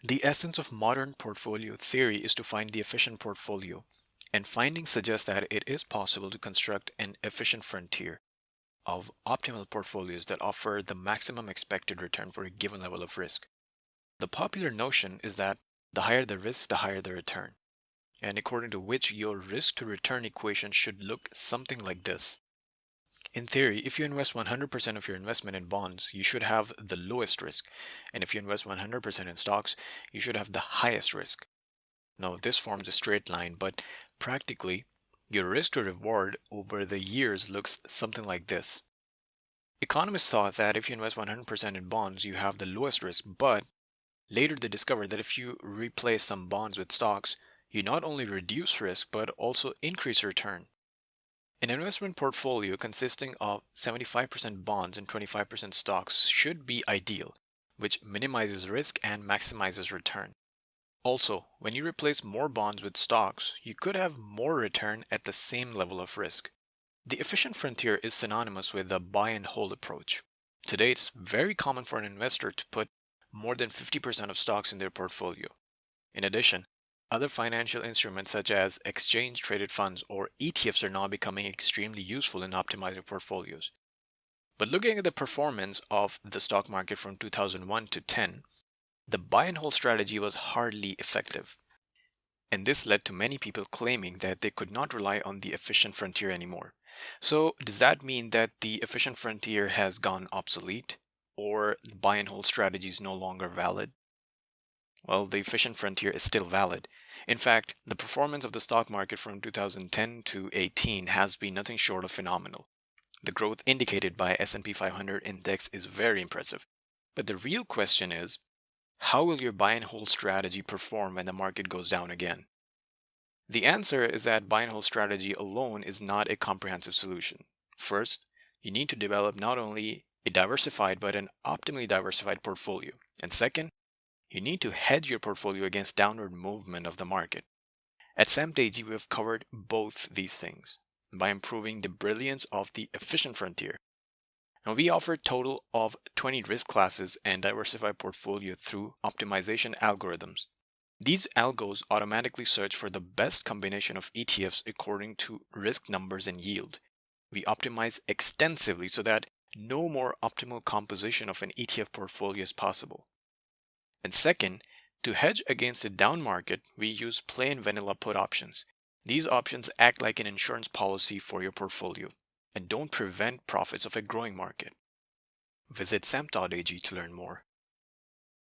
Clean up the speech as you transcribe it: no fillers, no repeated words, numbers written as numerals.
The essence of modern portfolio theory is to find the efficient portfolio, and findings suggest that it is possible to construct an efficient frontier of optimal portfolios that offer the maximum expected return for a given level of risk. The popular notion is that the higher the risk, the higher the return, and according to which your risk to return equation should look something like this. In theory, if you invest 100% of your investment in bonds, you should have the lowest risk. And if you invest 100% in stocks, you should have the highest risk. Now, this forms a straight line, but practically, your risk to reward over the years looks something like this. Economists thought that if you invest 100% in bonds, you have the lowest risk, but later they discovered that if you replace some bonds with stocks, you not only reduce risk, but also increase return. An investment portfolio consisting of 75% bonds and 25% stocks should be ideal, which minimizes risk and maximizes return. Also, when you replace more bonds with stocks, you could have more return at the same level of risk. The efficient frontier is synonymous with the buy and hold approach. Today, it's very common for an investor to put more than 50% of stocks in their portfolio. In addition, other financial instruments such as exchange traded funds or ETFs are now becoming extremely useful in optimizing portfolios. But looking at the performance of the stock market from 2001 to 10, the buy and hold strategy was hardly effective. And this led to many people claiming that they could not rely on the efficient frontier anymore. So, does that mean that the efficient frontier has gone obsolete? Or the buy and hold strategy is no longer valid? Well, the efficient frontier is still valid. In fact, the performance of the stock market from 2010 to 18 has been nothing short of phenomenal. The growth indicated by S&P 500 index is very impressive. But the real question is, how will your buy and hold strategy perform when the market goes down again? The answer is that buy and hold strategy alone is not a comprehensive solution. First, you need to develop not only a diversified but an optimally diversified portfolio. And second, you need to hedge your portfolio against downward movement of the market. At SAMTAG, we have covered both these things by improving the brilliance of the efficient frontier. Now, we offer a total of 20 risk classes and diversified portfolio through optimization algorithms. These algos automatically search for the best combination of ETFs according to risk numbers and yield. We optimize extensively so that no more optimal composition of an ETF portfolio is possible. And second, to hedge against a down market, we use plain vanilla put options. These options act like an insurance policy for your portfolio and don't prevent profits of a growing market. Visit sam.ag to learn more.